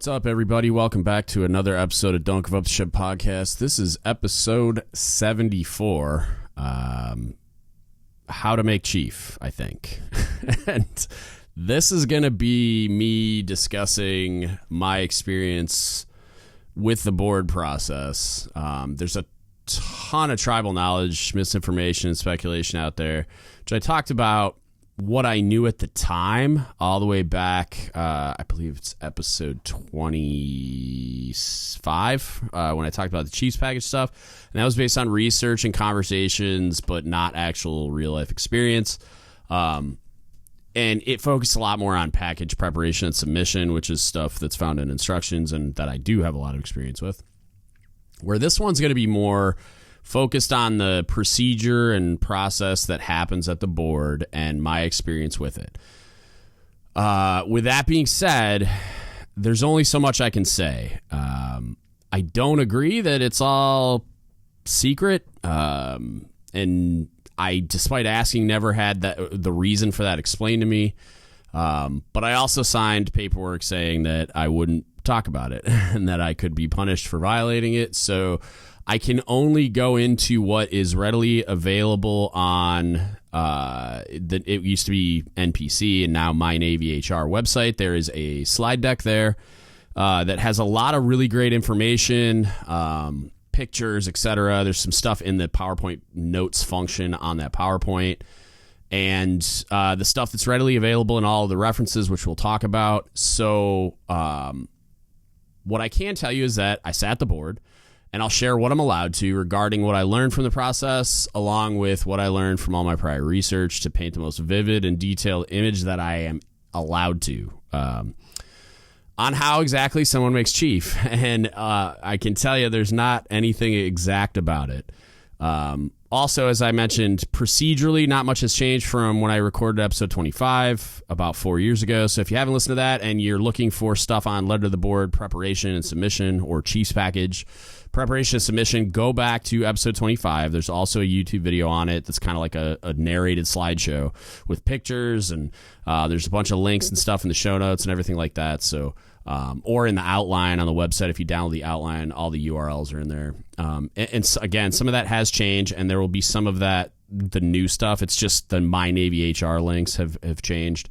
What's up, everybody? Welcome back to another episode of Don't Give Up the Ship podcast. This is episode 74, How to Make Chief, I think. And this is going to be me discussing my experience with the board process. There's a ton of tribal knowledge, misinformation, and speculation out there, which I talked about what I knew at the time, all the way back, I believe it's episode 25, when I talked about the Chiefs package stuff. And that was based on research and conversations, but not actual real-life experience. And it focused a lot more on package preparation and submission, which is stuff that's found in instructions and that I do have a lot of experience with. Where this one's going to be more focused on the procedure and process that happens at the board and my experience with it. With that being said, there's only so much I can say. I don't agree that it's all secret, and I, despite asking, never had the reason for that explained to me. But I also signed paperwork saying that I wouldn't talk about it and that I could be punished for violating it. So I can only go into what is readily available on it used to be NPC and now My Navy HR website. There is a slide deck there that has a lot of really great information, pictures, etc. There's some stuff in the PowerPoint notes function on that PowerPoint, and the stuff that's readily available in all of the references, which we'll talk about. So what I can tell you is that I sat the board, and I'll share what I'm allowed to regarding what I learned from the process, along with what I learned from all my prior research, to paint the most vivid and detailed image that I am allowed to on how exactly someone makes chief. And I can tell you there's not anything exact about it. Also, as I mentioned, procedurally, not much has changed from when I recorded episode 25 about 4 years ago. So if you haven't listened to that and you're looking for stuff on letter to the board, preparation and submission, or Chiefs package, preparation and submission, go back to episode 25. There's also a YouTube video on it that's kind of like a narrated slideshow with pictures, and there's a bunch of links and stuff in the show notes and everything like that. So or in the outline on the website, if you download the outline, all the URLs are in there. And so, again, some of that has changed, and there will be some of that, the new stuff. It's just the My Navy HR links have changed.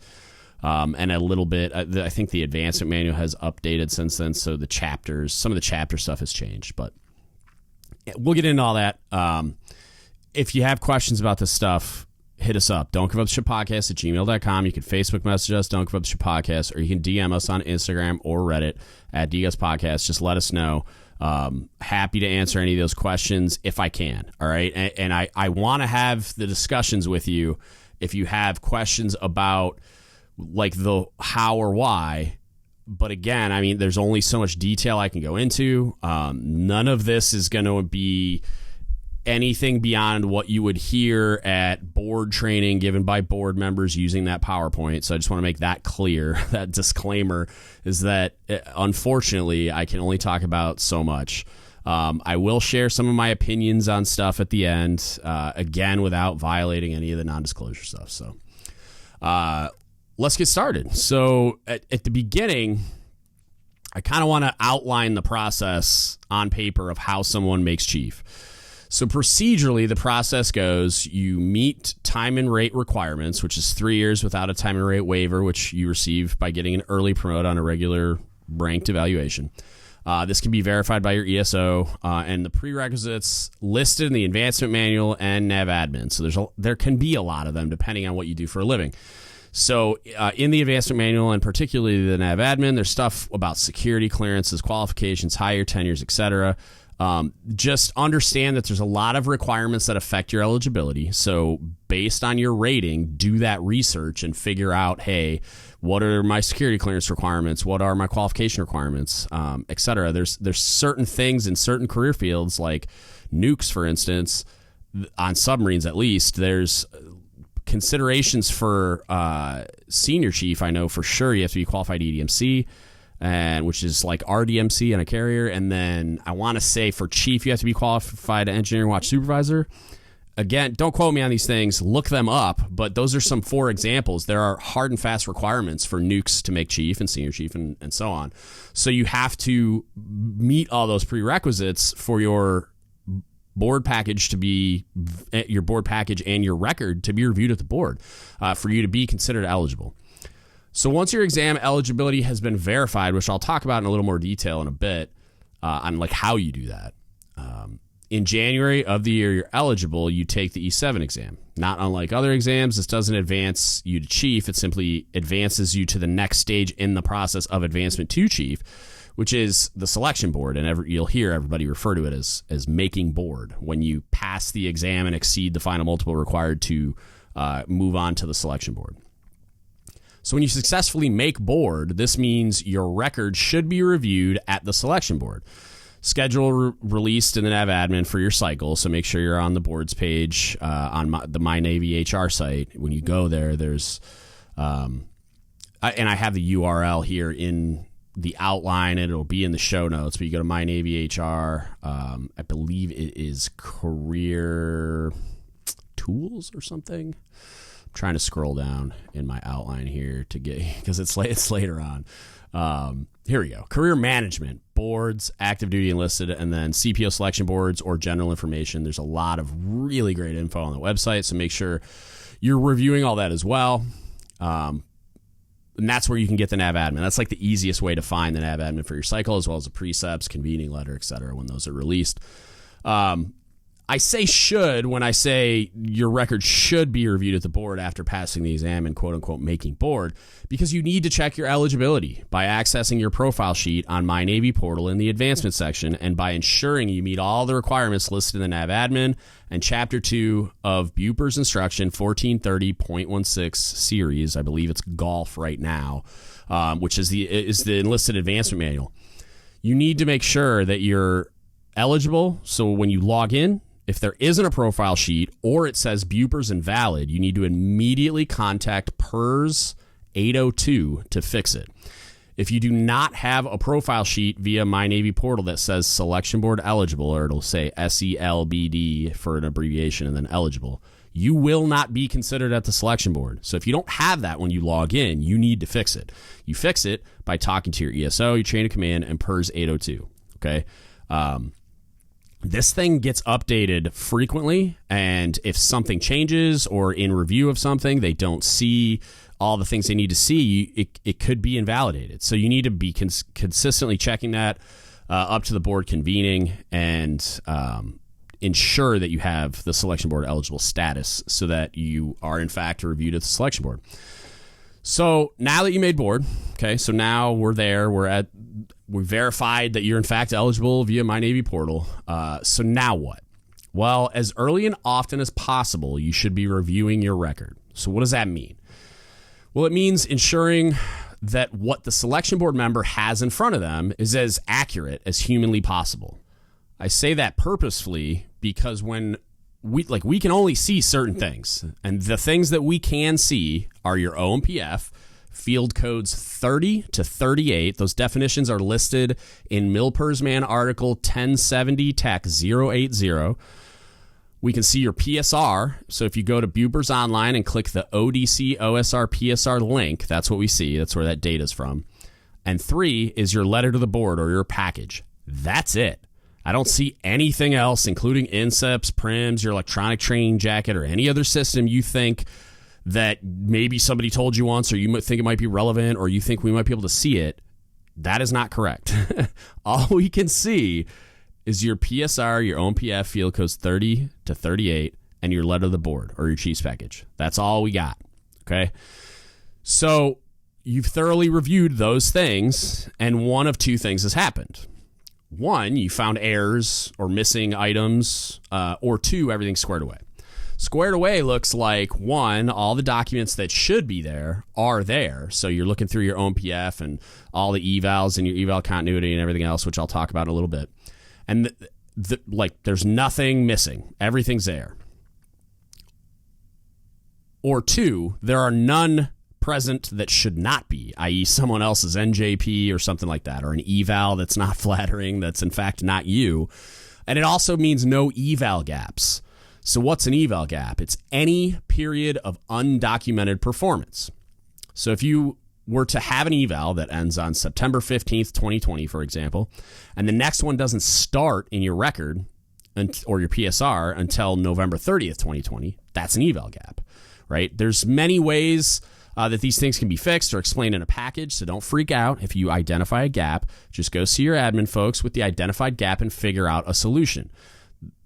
And a little bit, I think the advancement manual has updated since then. So the chapters, some of the chapter stuff has changed, but we'll get into all that. If you have questions about this stuff, hit us up. Don't Give Up the Ship podcast at gmail.com. You can Facebook message us, Don't Give Up the Ship podcast, or you can DM us on Instagram or Reddit at DGUTspodcast. Just let us know. Happy to answer any of those questions if I can. All right. And I want to have the discussions with you if you have questions about like the how or why. But again, I mean, there's only so much detail I can go into. None of this is going to be anything beyond what you would hear at board training given by board members using that PowerPoint. So I just want to make that clear. That disclaimer is that, unfortunately, I can only talk about so much. I will share some of my opinions on stuff at the end, again, without violating any of the non-disclosure stuff. So let's get started. So at the beginning, I kind of want to outline the process on paper of how someone makes chief. So procedurally, the process goes, you meet time and rate requirements, which is 3 years without a time and rate waiver, which you receive by getting an early promote on a regular ranked evaluation. This can be verified by your ESO, and the prerequisites listed in the advancement manual and NAVADMIN. So there can be a lot of them depending on what you do for a living. So in the advancement manual, and particularly the NAVADMIN, there's stuff about security clearances, qualifications, higher tenures, etc. Just understand that there's a lot of requirements that affect your eligibility. So based on your rating, do that research and figure out, hey, what are my security clearance requirements? What are my qualification requirements, et cetera. There's certain things in certain career fields, like nukes, for instance, on submarines at least, there's considerations for senior chief. I know for sure you have to be qualified EDMC, and which is like RDMC on a carrier. And then I want to say for chief, you have to be qualified engineering watch supervisor. again, don't quote me on these things. Look them up. But those are some 4 examples. There are hard and fast requirements for nukes to make chief and senior chief and so on. So you have to meet all those prerequisites for your board package to be your board package and your record to be reviewed at the board for you to be considered eligible. So once your exam eligibility has been verified, which I'll talk about in a little more detail in a bit on like how you do that. In January of the year you're eligible, you take the E7 exam. Not unlike other exams, this doesn't advance you to chief. It simply advances you to the next stage in the process of advancement to chief, which is the selection board. And you'll hear everybody refer to it as making board when you pass the exam and exceed the final multiple required to move on to the selection board. So when you successfully make board, this means your record should be reviewed at the selection board. Schedule released in the NAVADMIN for your cycle, so make sure you're on the boards page on the My Navy HR site. When you go there, there's and I have the URL here in the outline, and it'll be in the show notes. But you go to My Navy HR. I believe it is career tools or something. I'm trying to scroll down in my outline here to get because it's later on. Here we go. Career management, boards, active duty enlisted, and then CPO selection boards or general information. There's a lot of really great info on the website, so make sure you're reviewing all that as well. And that's where you can get the NAVADMIN. That's like the easiest way to find the NAVADMIN for your cycle, as well as the precepts, convening letter, etc. when those are released. I say should when I say your record should be reviewed at the board after passing the exam and quote-unquote making board, because you need to check your eligibility by accessing your profile sheet on My Navy portal in the advancement section and by ensuring you meet all the requirements listed in the NAVADMIN and Chapter 2 of Buper's Instruction 1430.16 series. I believe it's golf right now, which is the Enlisted Advancement Manual. You need to make sure that you're eligible, so when you log in, if there isn't a profile sheet or it says Buper's invalid, you need to immediately contact PERS 802 to fix it. If you do not have a profile sheet via My Navy portal that says selection board eligible, or it'll say SELBD for an abbreviation and then eligible, you will not be considered at the selection board. So if you don't have that when you log in, you need to fix it. You fix it by talking to your ESO, your chain of command, and PERS 802. Okay? This thing gets updated frequently, and if something changes or in review of something, they don't see all the things they need to see, it could be invalidated. So you need to be consistently checking that up to the board convening and ensure that you have the selection board eligible status so that you are in fact reviewed at the selection board. So now that you made board, okay, so now we're there, we verified that you're in fact eligible via My Navy portal. So now what? Well, as early and often as possible, you should be reviewing your record. So what does that mean? Well, it means ensuring that what the selection board member has in front of them is as accurate as humanly possible. I say that purposefully because when we can only see certain things, and the things that we can see are your OMPF, field codes 30 to 38. Those definitions are listed in MILPERSMAN article 1070 TAC 080. We can see your PSR. So if you go to Buper's Online and click the ODC OSR PSR link, that's what we see. That's where that data is from. And 3 is your letter to the board or your package. That's it. I don't see anything else, including INSEPs, PRIMs, your electronic training jacket, or any other system you think that maybe somebody told you once, or you might think it might be relevant, or you think we might be able to see it. That is not correct. All we can see is your PSR, your OMPF, field codes 30 to 38, and your letter to the board or your chief's package. That's all we got. Okay? So you've thoroughly reviewed those things, and one of 2 things has happened. 1, you found errors or missing items, or 2, everything's squared away. Squared away looks like 1, all the documents that should be there are there. So you're looking through your OMPF and all the evals and your eval continuity and everything else, which I'll talk about in a little bit. And there's nothing missing. Everything's there. Or 2, there are none present that should not be, i.e. someone else's NJP or something like that, or an eval that's not flattering, that's in fact not you. And it also means no eval gaps. So what's an eval gap? It's any period of undocumented performance. So if you were to have an eval that ends on September 15th, 2020, for example, and the next one doesn't start in your record or your PSR until November 30th, 2020, that's an eval gap, right? There's many ways that these things can be fixed or explained in a package, so don't freak out if you identify a gap. Just go see your admin folks with the identified gap and figure out a solution.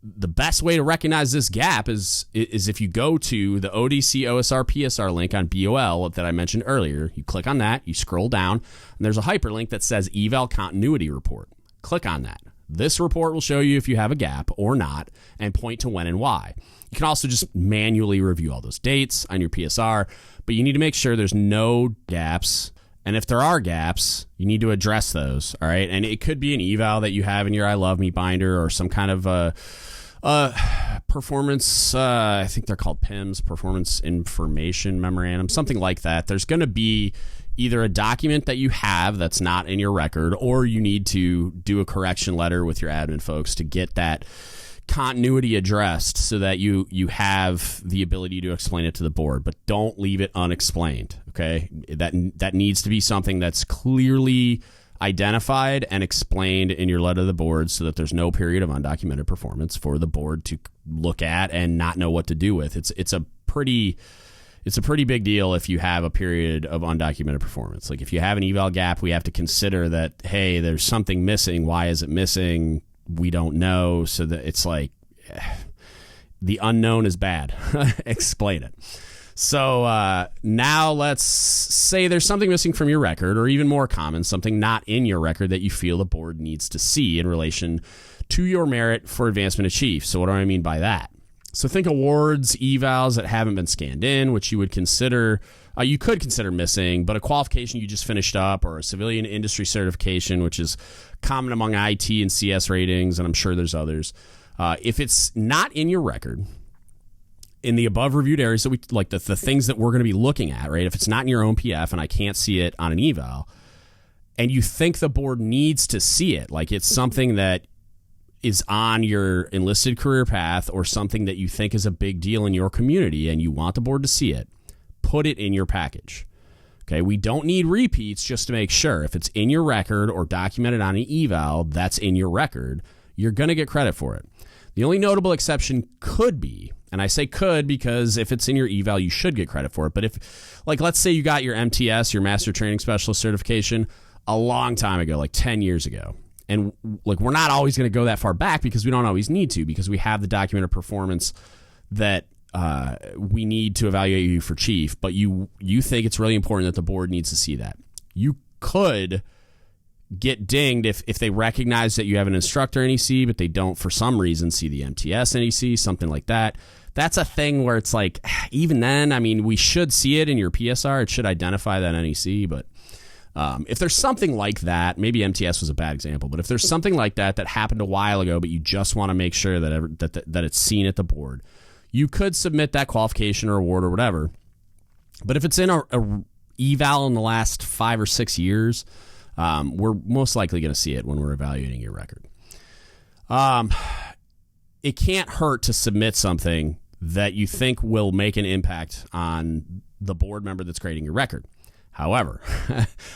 The best way to recognize this gap is if you go to the ODC OSR PSR link on BOL that I mentioned earlier. You click on that, you scroll down, and there's a hyperlink that says Eval Continuity Report. Click on that. This report will show you if you have a gap or not and point to when and why. You can also just manually review all those dates on your PSR, but you need to make sure there's no gaps. And if there are gaps, you need to address those, all right? And it could be an eval that you have in your I Love Me binder or some kind of performance, I think they're called PIMs, Performance Information Memorandum, something like that. There's going to be either a document that you have that's not in your record, or you need to do a correction letter with your admin folks to get that continuity addressed so that you have the ability to explain it to the board, but don't leave it unexplained. Okay, that needs to be something that's clearly identified and explained in your letter to the board so that there's no period of undocumented performance for the board to look at and not know what to do with. It's a pretty big deal if you have a period of undocumented performance. Like if you have an eval gap, we have to consider that, hey, there's something missing. Why is it missing? We don't know. So that it's like the unknown is bad. Explain it. So now let's say there's something missing from your record, or even more common, something not in your record that you feel the board needs to see in relation to your merit for advancement of chief. So what do I mean by that? So think awards, evals that haven't been scanned in, which you would consider, you could consider missing, but a qualification you just finished up, or a civilian industry certification, which is common among IT and CS ratings, and I'm sure there's others. If it's not in your record, in the above reviewed areas, that we like the things that we're going to be looking at, right? If it's not in your own PF and I can't see it on an eval, and you think the board needs to see it, like it's something that is on your enlisted career path or something that you think is a big deal in your community and you want the board to see it, put it in your package. Okay, we don't need repeats, just to make sure. If it's in your record or documented on an eval that's in your record, you're going to get credit for it. The only notable exception could be, and I say could because if it's in your eval, you should get credit for it. But if, like, let's say you got your MTS, your Master Training Specialist certification, a long time ago, like 10 years ago. And like, we're not always going to go that far back because we don't always need to, because we have the documented performance that we need to evaluate you for chief. But you think it's really important that the board needs to see that. You could get dinged if they recognize that you have an instructor NEC, but they don't for some reason see the MTS NEC, something like that. That's a thing where it's like, even then, I mean, we should see it in your PSR. It should identify that NEC, but if there's something like that, maybe MTS was a bad example, but if there's something like that that happened a while ago, but you just want to make sure that it's seen at the board, you could submit that qualification or award or whatever. But if it's in a eval in the last 5 or 6 years, we're most likely going to see it when we're evaluating your record. It can't hurt to submit something that you think will make an impact on the board member that's grading your record. However,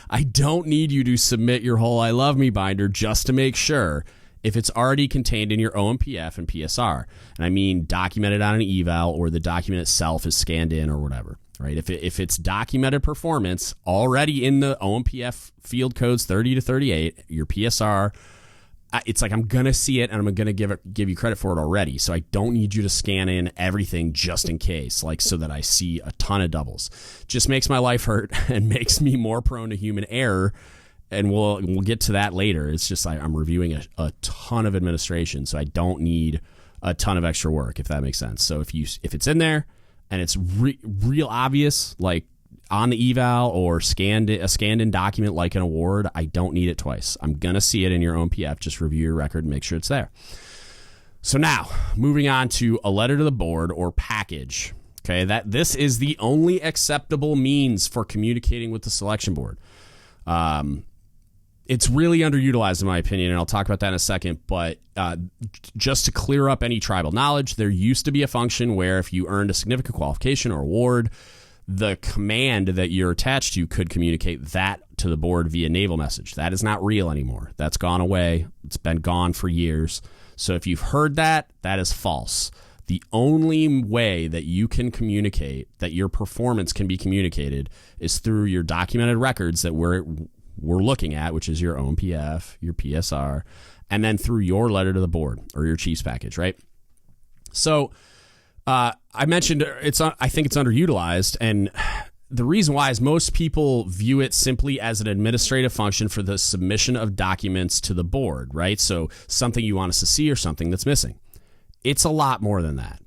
I don't need you to submit your whole I Love Me binder just to make sure if it's already contained in your OMPF and PSR. And I mean documented on an eval, or the document itself is scanned in or whatever, right? If it's documented performance already in the OMPF field codes 30 to 38, your PSR, it's like I'm going to see it and I'm going to give you credit for it already. So I don't need you to scan in everything just in case, like so that I see a ton of doubles. Just makes my life hurt and makes me more prone to human error. And we'll get to that later. It's just like I'm reviewing a ton of administration, so I don't need a ton of extra work, if that makes sense. So if it's in there and it's real obvious, like on the eval or a scanned in document like an award, I don't need it twice. I'm going to see it in your own PF. Just review your record and make sure it's there. So now, moving on to a letter to the board or package. Okay, this is the only acceptable means for communicating with the selection board. it's really underutilized in my opinion, and I'll talk about that in a second. But just to clear up any tribal knowledge, there used to be a function where if you earned a significant qualification or award, the command that you're attached to could communicate that to the board via naval message. That is not real anymore. That's gone away. It's been gone for years. So if you've heard that, that is false. The only way that you can communicate, that your performance can be communicated, is through your documented records that we're looking at, which is your OMPF, your PSR, and then through your letter to the board or your chief's package, right? So I mentioned I think it's underutilized, and the reason why is most people view it simply as an administrative function for the submission of documents to the board, right? So something you want us to see or something that's missing. It's a lot more than that.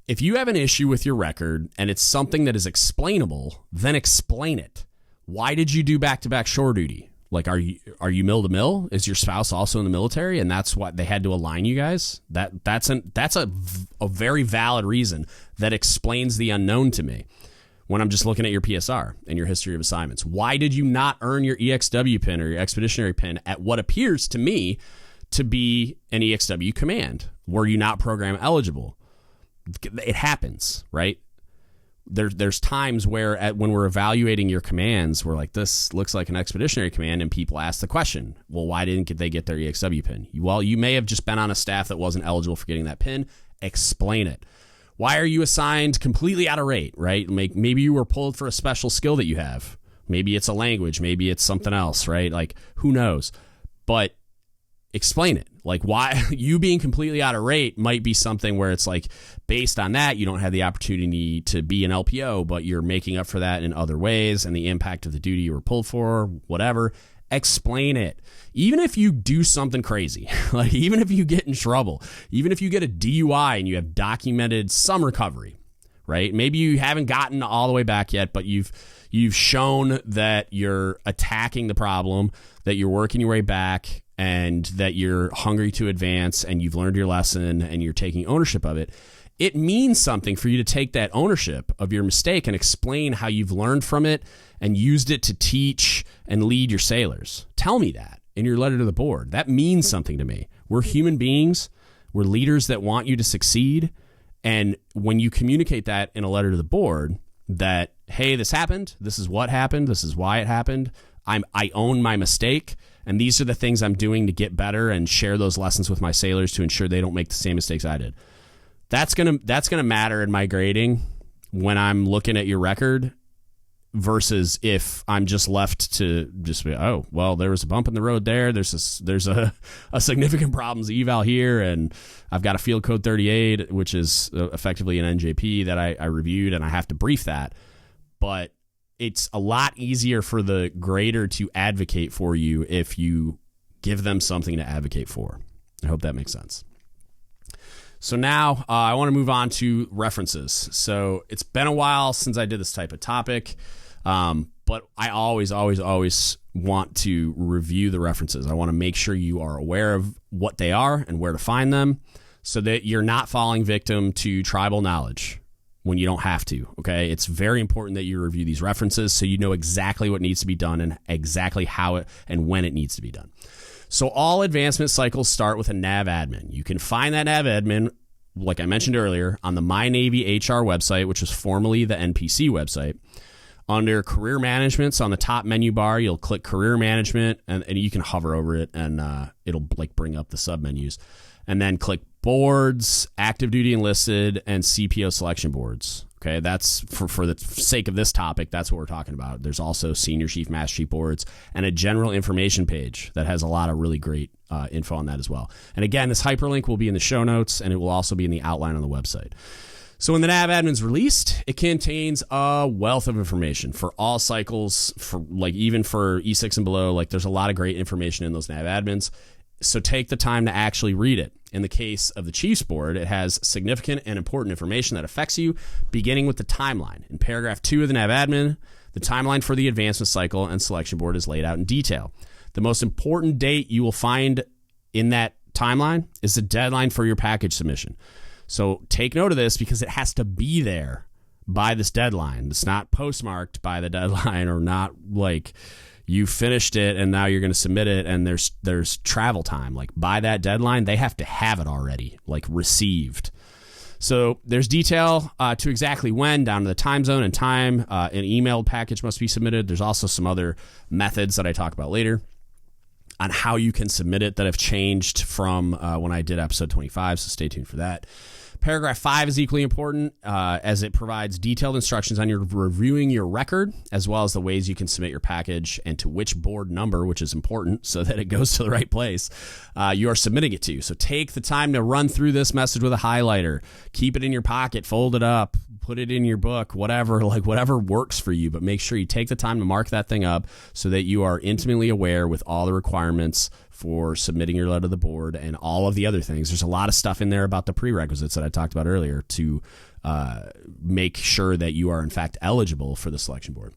If you have an issue with your record and it's something that is explainable, then explain it. Why did you do back-to-back shore duty? Like, are you mill to mill? Is your spouse also in the military, and that's what they had to align you guys? That's a very valid reason that explains the unknown to me when I'm just looking at your PSR and your history of assignments. Why did you not earn your EXW pin or your expeditionary pin at what appears to me to be an EXW command? Were you not program eligible? It happens, right? There's times where when we're evaluating your commands, we're like, this looks like an expeditionary command, and people ask the question, well, why didn't they get their EXW pin? Well, you may have just been on a staff that wasn't eligible for getting that pin. Explain it. Why are you assigned completely out of rate, right? Maybe you were pulled for a special skill that you have. Maybe it's a language. Maybe it's something else, right? Like, who knows? But explain it. Like, why you being completely out of rate might be something where it's like, based on that, you don't have the opportunity to be an LPO, but you're making up for that in other ways, and the impact of the duty you were pulled for, whatever. Explain it. Even if you do something crazy, like even if you get in trouble, even if you get a DUI and you have documented some recovery, right? Maybe you haven't gotten all the way back yet, but you've shown that you're attacking the problem, that you're working your way back, and that you're hungry to advance, and you've learned your lesson, and you're taking ownership of it. It means something for you to take that ownership of your mistake and explain how you've learned from it and used it to teach and lead your sailors. Tell me that in your letter to the board. That means something to me. We're human beings. We're leaders that want you to succeed. And when you communicate that in a letter to the board, that, hey, this happened, this is what happened, this is why it happened, I own my mistake, and these are the things I'm doing to get better and share those lessons with my sailors to ensure they don't make the same mistakes I did. That's gonna matter in my grading when I'm looking at your record versus if I'm just left to just be, oh, well, there was a bump in the road there. There's a significant problems eval here, and I've got a field code 38, which is effectively an NJP that I reviewed, and I have to brief that. But it's a lot easier for the grader to advocate for you if you give them something to advocate for. I hope that makes sense. So now I want to move on to references. So it's been a while since I did this type of topic, but I always want to review the references. I want to make sure you are aware of what they are and where to find them so that you're not falling victim to tribal knowledge when you don't have to, okay? It's very important that you review these references so you know exactly what needs to be done and exactly how it and when it needs to be done. So all advancement cycles start with a NAVADMIN. You can find that NAVADMIN, like I mentioned earlier, on the My Navy HR website, which was formerly the NPC website. Under Career Management, so on the top menu bar, you'll click Career Management, and you can hover over it, and it'll like bring up the submenus. And then click Boards, Active Duty Enlisted, and CPO Selection Boards. Okay, that's for the sake of this topic, that's what we're talking about. There's also Senior Chief, Master Chief Boards, and a general information page that has a lot of really great info on that as well. And again, this hyperlink will be in the show notes, and it will also be in the outline on the website. So when the NAVADMIN's released, it contains a wealth of information for all cycles, for like even for E6 and below. Like there's a lot of great information in those NAVADMINs. So take the time to actually read it. In the case of the Chiefs Board, it has significant and important information that affects you, beginning with the timeline. In paragraph 2 of the NAVADMIN, the timeline for the advancement cycle and selection board is laid out in detail. The most important date you will find in that timeline is the deadline for your package submission. So take note of this because it has to be there by this deadline. It's not postmarked by the deadline or not like, You finished it, and now you're going to submit it, and there's travel time. Like, by that deadline, they have to have it already, like, received. So there's detail to exactly when, down to the time zone and time. An emailed package must be submitted. There's also some other methods that I talk about later on how you can submit it that have changed from when I did episode 25, so stay tuned for that. Paragraph 5 is equally important as it provides detailed instructions on your reviewing your record, as well as the ways you can submit your package and to which board number, which is important so that it goes to the right place, you are submitting it to. So take the time to run through this message with a highlighter. Keep it in your pocket, fold it up, put it in your book, whatever works for you. But make sure you take the time to mark that thing up so that you are intimately aware with all the requirements for submitting your letter to the board and all of the other things. There's a lot of stuff in there about the prerequisites that I talked about earlier to make sure that you are in fact eligible for the selection board.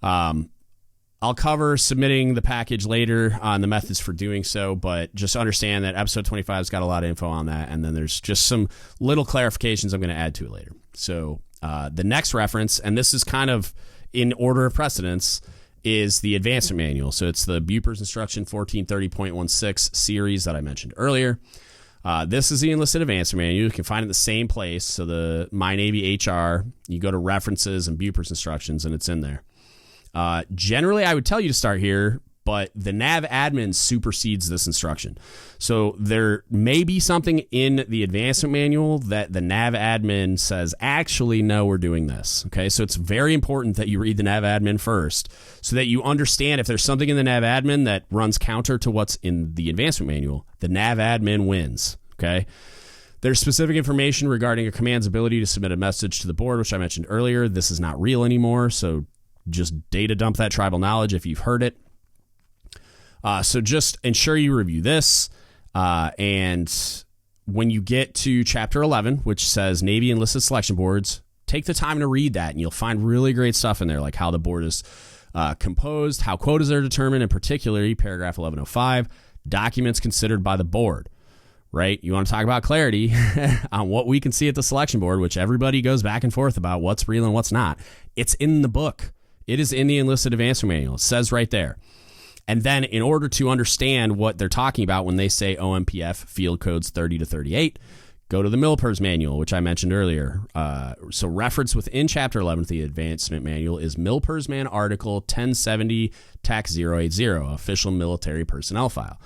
I'll cover submitting the package later on the methods for doing so, but just understand that episode 25 has got a lot of info on that, and then there's just some little clarifications I'm going to add to it later. So the next reference, and this is kind of in order of precedence, is the advancement manual. So it's the Bupers Instruction 1430.16 series that I mentioned earlier. This is the Enlisted Advancement Manual. You can find it in the same place. So the My Navy HR, you go to References and Bupers Instructions, and it's in there. Generally, I would tell you to start here, but the NAVADMIN supersedes this instruction. So there may be something in the advancement manual that the NAVADMIN says, actually, no, we're doing this. Okay, so it's very important that you read the NAVADMIN first so that you understand if there's something in the NAVADMIN that runs counter to what's in the advancement manual, the NAVADMIN wins. Okay. There's specific information regarding a command's ability to submit a message to the board, which I mentioned earlier. This is not real anymore, so just data dump that tribal knowledge if you've heard it. So just ensure you review this. And when you get to Chapter 11, which says Navy Enlisted Selection Boards, take the time to read that, and you'll find really great stuff in there, like how the board is composed, how quotas are determined, and particularly paragraph 1105, documents considered by the board. Right? You want to talk about clarity on what we can see at the selection board, which everybody goes back and forth about what's real and what's not. It's in the book. It is in the Enlisted Advancement Manual. It says right there. And then in order to understand what they're talking about when they say OMPF field codes 30 to 38, go to the MILPERS manual, which I mentioned earlier. So reference within Chapter 11 of the Advancement Manual is MILPERSMAN Article 1070 Tax 080, Official Military Personnel File.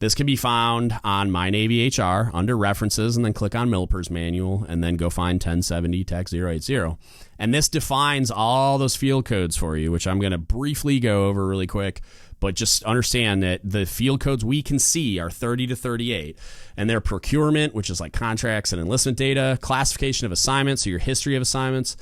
This can be found on My Navy HR under References, and then click on MILPERS Manual, and then go find 1070 Tax 080. And this defines all those field codes for you, which I'm going to briefly go over really quick. But just understand that the field codes we can see are 30 to 38, and their procurement, which is like contracts and enlistment data, classification of assignments, so your history of assignments,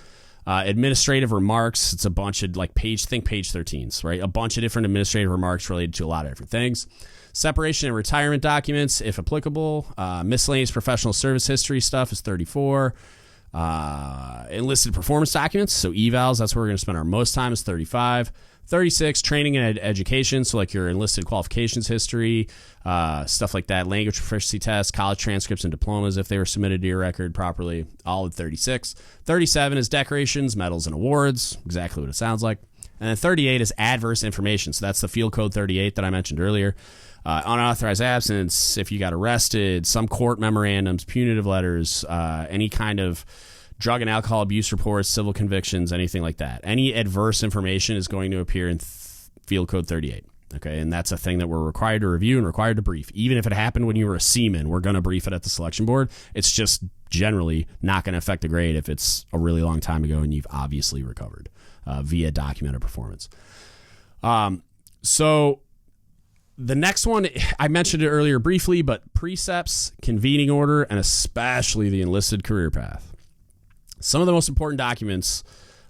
administrative remarks. It's a bunch of like page 13s, right? A bunch of different administrative remarks related to a lot of different things. Separation and retirement documents, if applicable. Miscellaneous professional service history stuff is 34. Enlisted performance documents, so evals, that's where we're going to spend our most time, is 35. 36, training and education, so like your enlisted qualifications history, stuff like that, language proficiency tests, college transcripts and diplomas if they were submitted to your record properly, all at 36. 37 is decorations, medals, and awards, exactly what it sounds like. And then 38 is adverse information, so that's the field code 38 that I mentioned earlier. Unauthorized absence, if you got arrested, some court memorandums, punitive letters, any kind of drug and alcohol abuse reports, civil convictions, anything like that. Any adverse information is going to appear in field code 38. Okay, and that's a thing that we're required to review and required to brief. Even if it happened when you were a seaman, we're going to brief it at the selection board. It's just generally not going to affect the grade if it's a really long time ago and you've obviously recovered via documented performance. So the next one, I mentioned it earlier briefly, but precepts, convening order, and especially the enlisted career path. Some of the most important documents,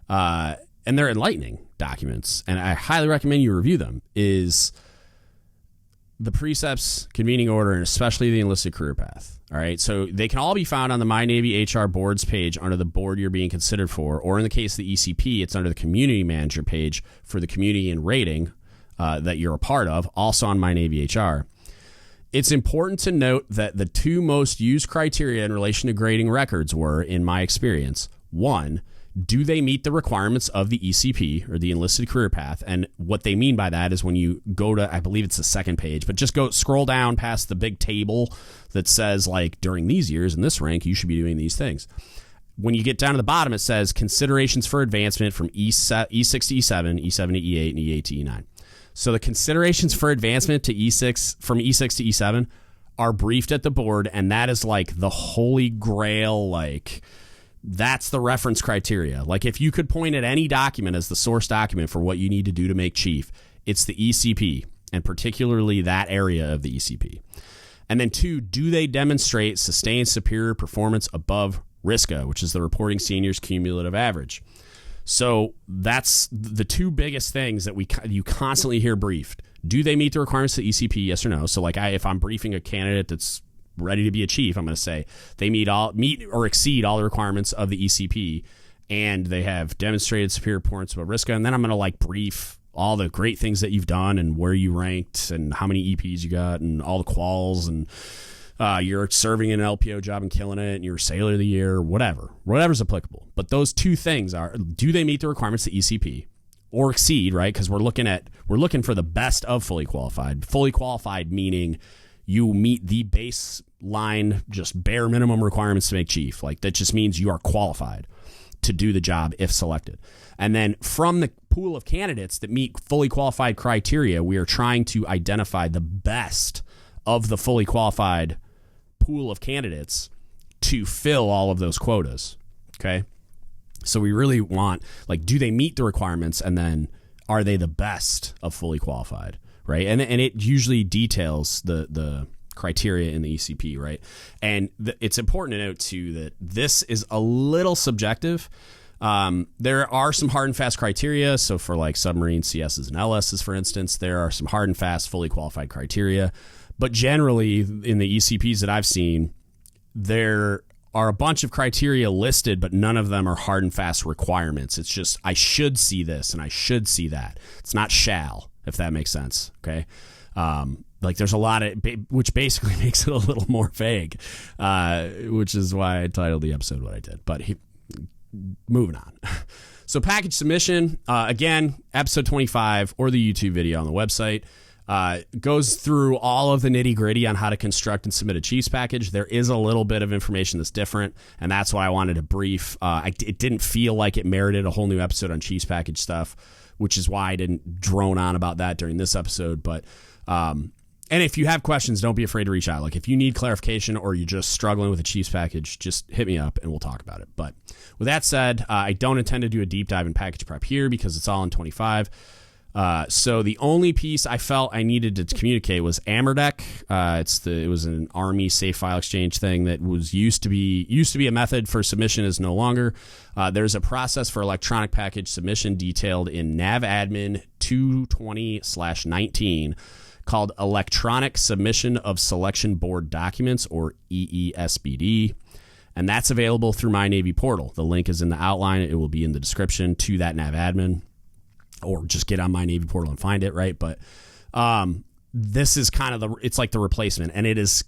and they're enlightening documents, and I highly recommend you review them, is the precepts, convening order, and especially the enlisted career path. All right, so they can all be found on the My Navy HR boards page under the board you're being considered for, or in the case of the ECP, it's under the community manager page for the community and rating that you're a part of, also on My Navy HR. It's important to note that the two most used criteria in relation to grading records were, in my experience, 1, do they meet the requirements of the ECP or the Enlisted Career Path? And what they mean by that is when you go to, I believe it's the second page, but just scroll down past the big table that says, like, during these years in this rank, you should be doing these things. When you get down to the bottom, it says considerations for advancement from E6 to E7, E7 to E8, and E8 to E9. So the considerations for advancement to E6, from E6 to E7, are briefed at the board, and that is like the holy grail, like, that's the reference criteria. Like, if you could point at any document as the source document for what you need to do to make chief, it's the ECP, and particularly that area of the ECP. And then 2, do they demonstrate sustained superior performance above RISCA, which is the reporting seniors cumulative average? So that's the 2 biggest things that you constantly hear briefed. Do they meet the requirements of the ECP, yes or no? So like if I'm briefing a candidate that's ready to be a chief, I'm going to say they meet or exceed all the requirements of the ECP, and they have demonstrated superior performance above RISCA. And then I'm going to like brief all the great things that you've done and where you ranked and how many EPs you got and all the quals, and you're serving in an LPO job and killing it, and you're sailor of the year, whatever's applicable. But those 2 things are, do they meet the requirements of the ECP or exceed, right? Because we're looking for the best of fully qualified. Fully qualified meaning you meet the baseline, just bare minimum requirements to make chief. Like, that just means you are qualified to do the job if selected. And then from the pool of candidates that meet fully qualified criteria, we are trying to identify the best of the fully qualified pool of candidates to fill all of those quotas. Okay. So we really want, like, do they meet the requirements, and then are they the best of fully qualified? Right. And it usually details the criteria in the ECP. Right. And it's important to note too that this is a little subjective. There are some hard and fast criteria. So for like submarine CSs and LSs, for instance, there are some hard and fast fully qualified criteria. But generally in the ECPs that I've seen, there are a bunch of criteria listed, but none of them are hard and fast requirements. It's just, I should see this and I should see that. It's not shall, if that makes sense. Okay. Like, there's a lot of, which basically makes it a little more vague, which is why I titled the episode what I did. But moving on. So package submission, again, episode 25 or the YouTube video on the website, goes through all of the nitty gritty on how to construct and submit a Chiefs package. There is a little bit of information that's different, and that's why I wanted to brief. It didn't feel like it merited a whole new episode on Chiefs package stuff, which is why I didn't drone on about that during this episode. But, and if you have questions, don't be afraid to reach out. Like, if you need clarification or you're just struggling with a Chiefs package, just hit me up and we'll talk about it. But with that said, I don't intend to do a deep dive in package prep here because it's all in 25. So the only piece I felt I needed to communicate was AMRDEC. It was an Army safe file exchange thing that used to be a method for submission, is no longer. There's a process for electronic package submission detailed in NAVADMIN 220/19 called Electronic Submission of Selection Board Documents, or EESBD. And that's available through My Navy portal. The link is in the outline. It will be in the description to that NAVADMIN. Or just get on My Navy portal and find it, right? But this is kind of it's like the replacement, and it is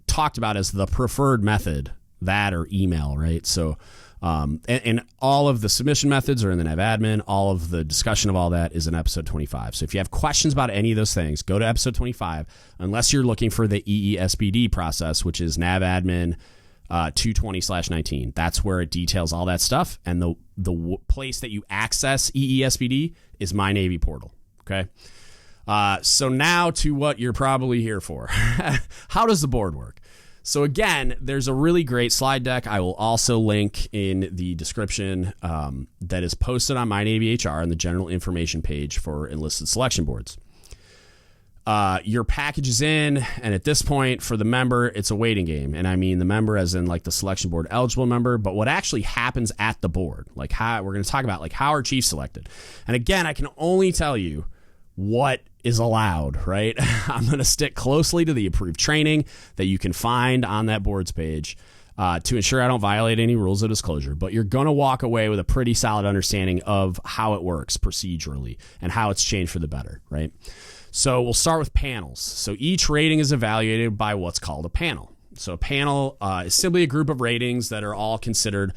talked about as the preferred method, that or email, right? So, and all of the submission methods are in the NAVADMIN. All of the discussion of all that is in episode 25. So if you have questions about any of those things, go to episode 25, unless you're looking for the EESBD process, which is NAVADMIN 220/19. That's where it details all that stuff. And the place that you access EESBD is My Navy portal. Okay. So now to what you're probably here for. How does the board work? So again, there's a really great slide deck. I will also link in the description that is posted on My Navy HR on the general information page for enlisted selection boards. Your package is in, and at this point for the member, it's a waiting game. And I mean the member as in like the selection board eligible member, but what actually happens at the board, like how we're going to talk about like how are chiefs selected. And again, I can only tell you what is allowed, right? I'm going to stick closely to the approved training that you can find on that boards page to ensure I don't violate any rules of disclosure. But you're going to walk away with a pretty solid understanding of how it works procedurally and how it's changed for the better, right? So we'll start with panels. So each rating is evaluated by what's called a panel. So a panel is simply a group of ratings that are all considered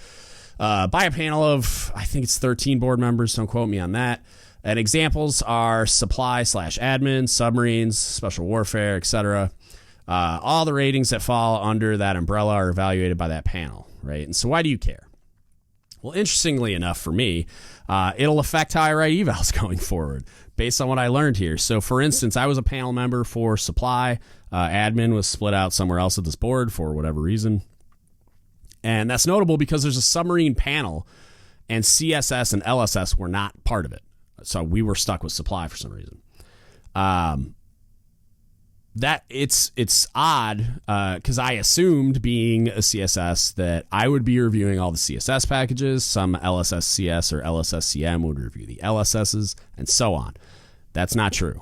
by a panel of, I think it's 13 board members. Don't quote me on that. And examples are supply/admin, submarines, special warfare, etc. All the ratings that fall under that umbrella are evaluated by that panel, right? And so why do you care? Well, interestingly enough for me, it'll affect how I write evals going forward based on what I learned here. So, for instance, I was a panel member for supply. Admin was split out somewhere else at this board for whatever reason. And that's notable because there's a submarine panel, and CSS and LSS were not part of it. So we were stuck with supply for some reason. That it's odd because I assumed, being a CSS, that I would be reviewing all the CSS packages. Some LSSCS or LSSCM would review the LSSs, and so on. That's not true.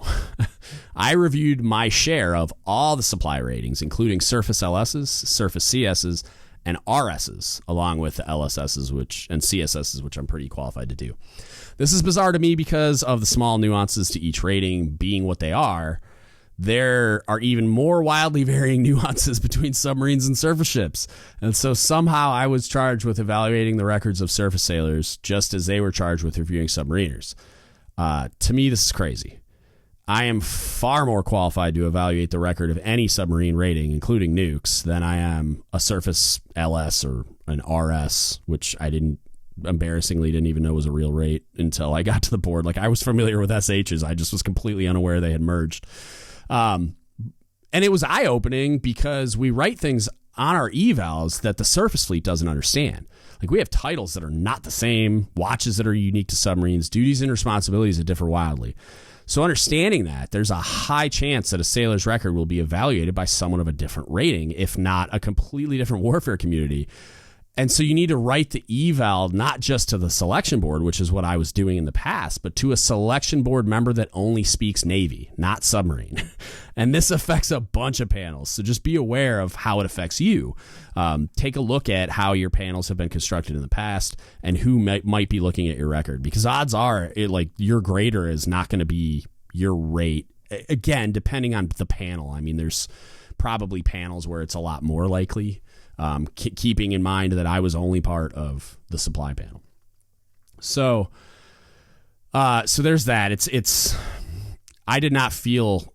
I reviewed my share of all the supply ratings, including surface LSs, surface CSs, and RSs, along with the LSSs and CSSs, which I'm pretty qualified to do. This is bizarre to me because of the small nuances to each rating being what they are. There are even more wildly varying nuances between submarines and surface ships. And so somehow I was charged with evaluating the records of surface sailors just as they were charged with reviewing submariners. To me, this is crazy. I am far more qualified to evaluate the record of any submarine rating, including nukes, than I am a surface LS or an RS, which I embarrassingly didn't even know was a real rate until I got to the board. Like, I was familiar with SHs. I just was completely unaware they had merged. And it was eye-opening because we write things on our evals that the surface fleet doesn't understand. Like, we have titles that are not the same, watches that are unique to submarines, duties and responsibilities that differ wildly. So understanding that, there's a high chance that a sailor's record will be evaluated by someone of a different rating, if not a completely different warfare community. And so you need to write the eval not just to the selection board, which is what I was doing in the past, but to a selection board member that only speaks Navy, not submarine. And this affects a bunch of panels. So just be aware of how it affects you. Take a look at how your panels have been constructed in the past and who might be looking at your record, because odds are your grader is not going to be your rate. Again, depending on the panel. I mean, there's probably panels where it's a lot more likely. Keeping in mind that I was only part of the supply panel. So there's that. It's I did not feel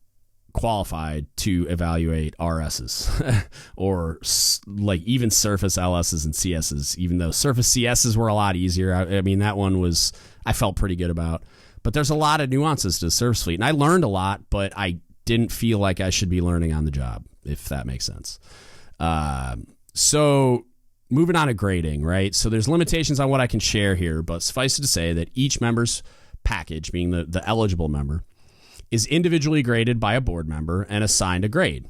qualified to evaluate RSs or even surface LSs and CSs, even though surface CSs were a lot easier. I mean, that one I felt pretty good about, but there's a lot of nuances to the surface fleet, and I learned a lot, but I didn't feel like I should be learning on the job, if that makes sense. So moving on to grading, right? So there's limitations on what I can share here, but suffice it to say that each member's package, being the eligible member, is individually graded by a board member and assigned a grade.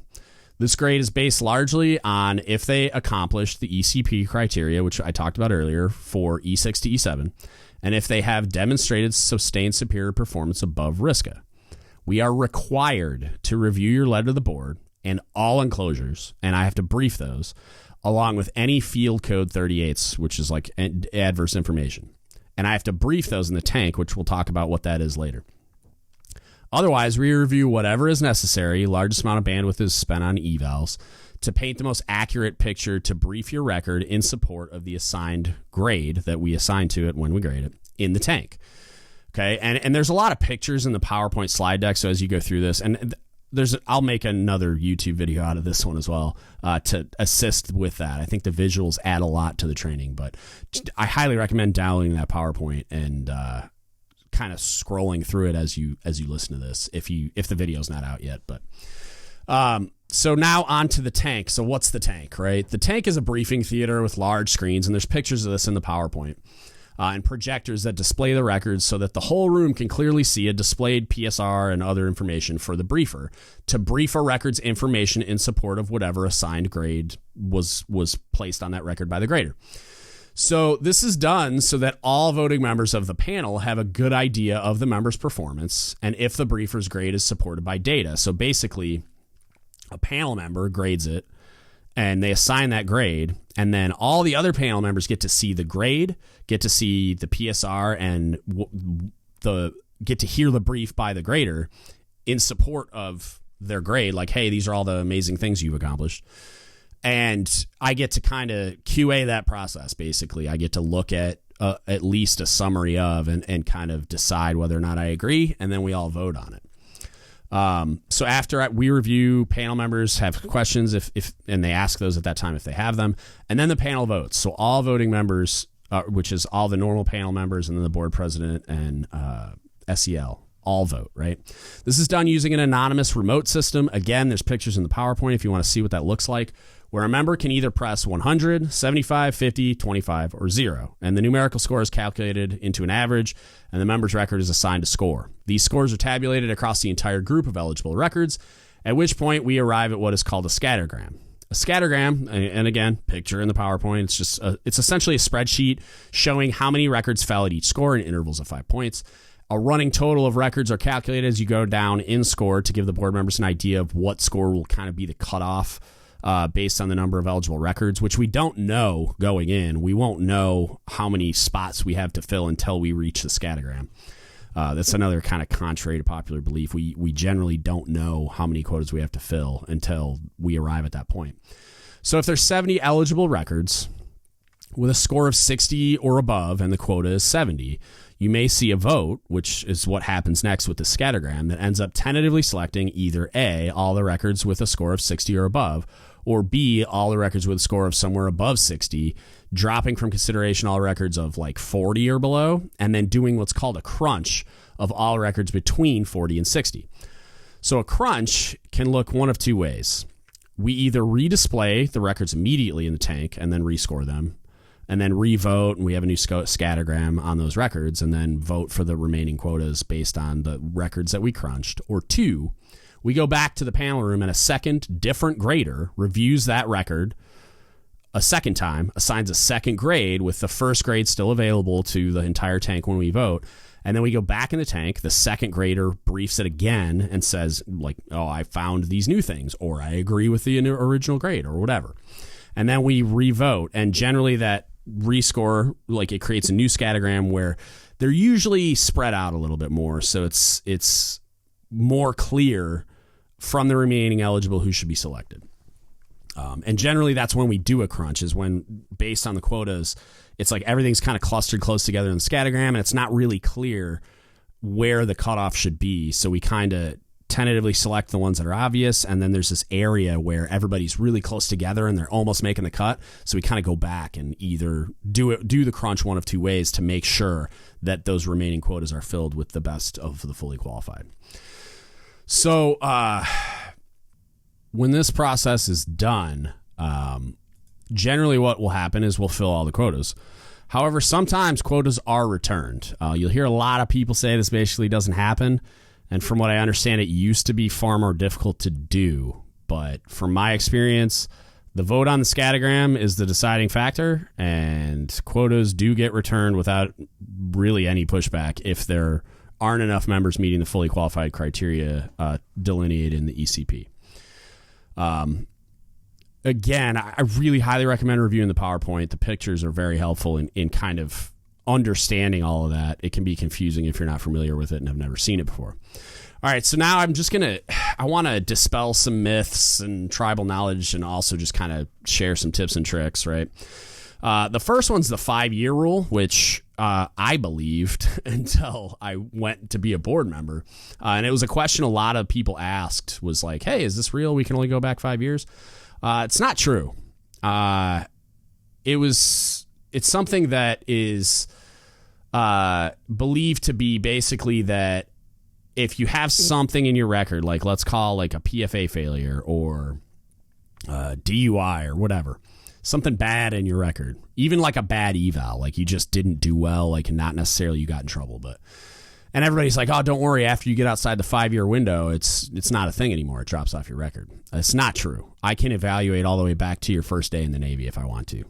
This grade is based largely on if they accomplish the ECP criteria, which I talked about earlier, for E6 to E7, and if they have demonstrated sustained superior performance above RISCA. We are required to review your letter to the board and all enclosures, and I have to brief those, along with any field code 38s, which is like adverse information. And I have to brief those in the tank, which we'll talk about what that is later. Otherwise, we review whatever is necessary. Largest amount of bandwidth is spent on evals to paint the most accurate picture to brief your record in support of the assigned grade that we assign to it when we grade it in the tank. Okay, and there's a lot of pictures in the PowerPoint slide deck, so as you go through this, and I'll make another YouTube video out of this one as well to assist with that. I think the visuals add a lot to the training, but I highly recommend downloading that PowerPoint and kind of scrolling through it as you listen to this if the video's not out yet. But so now on to the tank. So what's the tank, right? The tank is a briefing theater with large screens, and there's pictures of this in the PowerPoint. And projectors that display the records so that the whole room can clearly see a displayed PSR and other information for the briefer to brief a record's information in support of whatever assigned grade was placed on that record by the grader. So this is done so that all voting members of the panel have a good idea of the member's performance and if the briefer's grade is supported by data. So basically, a panel member grades it, and they assign that grade, and then all the other panel members get to see the grade, get to see the PSR, and get to hear the brief by the grader in support of their grade. Like, hey, these are all the amazing things you've accomplished. And I get to kind of QA that process, basically. I get to look at least a summary of and kind of decide whether or not I agree, and then we all vote on it. So after we review, panel members have questions if and they ask those at that time if they have them, and then the panel votes. So all voting members, which is all the normal panel members and then the board president and SEL, all vote, right? This is done using an anonymous remote system. Again, there's pictures in the PowerPoint if you want to see what that looks like, where a member can either press 100, 75, 50, 25, or 0. And the numerical score is calculated into an average, and the member's record is assigned a score. These scores are tabulated across the entire group of eligible records, at which point we arrive at what is called a scattergram. A scattergram, and again, picture in the PowerPoint, it's essentially a spreadsheet showing how many records fell at each score in intervals of 5 points. A running total of records are calculated as you go down in score to give the board members an idea of what score will kind of be the cutoff based on the number of eligible records, which we don't know going in. We won't know how many spots we have to fill until we reach the scattergram. That's another kind of contrary to popular belief. We generally don't know how many quotas we have to fill until we arrive at that point. So if there's 70 eligible records with a score of 60 or above and the quota is 70, you may see a vote, which is what happens next with the scattergram, that ends up tentatively selecting either A, all the records with a score of 60 or above, or B, all the records with a score of somewhere above 60, dropping from consideration all records of like 40 or below, and then doing what's called a crunch of all records between 40 and 60. So a crunch can look one of two ways. We either redisplay the records immediately in the tank and then rescore them, and then re-vote, and we have a new scattergram on those records, and then vote for the remaining quotas based on the records that we crunched. Or two, we go back to the panel room and a second different grader reviews that record a second time, assigns a second grade with the first grade still available to the entire tank when we vote, and then we go back in the tank, the second grader briefs it again and says, like, oh, I found these new things, or I agree with the original grade, or whatever. And then we re-vote, and generally that rescore, like, it creates a new scattergram where they're usually spread out a little bit more, so it's more clear from the remaining eligible who should be selected. And generally that's when we do a crunch, is when, based on the quotas, it's like everything's kind of clustered close together in the scattergram, and it's not really clear where the cutoff should be, so we kind of tentatively select the ones that are obvious, and then there's this area where everybody's really close together and they're almost making the cut, so we kind of go back and either do the crunch one of two ways to make sure that those remaining quotas are filled with the best of the fully qualified. So when this process is done, generally what will happen is we'll fill all the quotas. However, sometimes quotas are returned. You'll hear a lot of people say this basically doesn't happen. And from what I understand, it used to be far more difficult to do. But from my experience, the vote on the scattergram is the deciding factor, and quotas do get returned without really any pushback if there aren't enough members meeting the fully qualified criteria delineated in the ECP. Again, I really highly recommend reviewing the PowerPoint. The pictures are very helpful in kind of understanding all of that. It can be confusing if you're not familiar with it and have never seen it before. All right, so now I want to dispel some myths and tribal knowledge, and also just kind of share some tips and tricks, right? The first one's the 5-year rule, which I believed until I went to be a board member. And it was a question a lot of people asked, was like, hey, is this real? We can only go back 5 years. It's not true. It's something that is believed to be basically that if you have something in your record, like let's call like a PFA failure or DUI or whatever, something bad in your record, even like a bad eval, like you just didn't do well, like not necessarily you got in trouble, and everybody's like, oh, don't worry, after you get outside the 5-year window, it's not a thing anymore. It drops off your record. It's not true. I can evaluate all the way back to your first day in the Navy if I want to.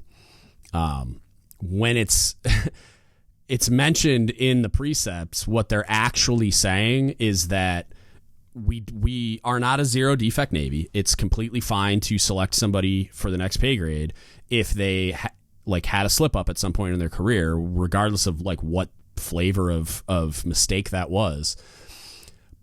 When it's mentioned in the precepts, what they're actually saying is that we are not a zero defect Navy. It's completely fine to select somebody for the next pay grade if they had a slip up at some point in their career, regardless of like what flavor of mistake that was.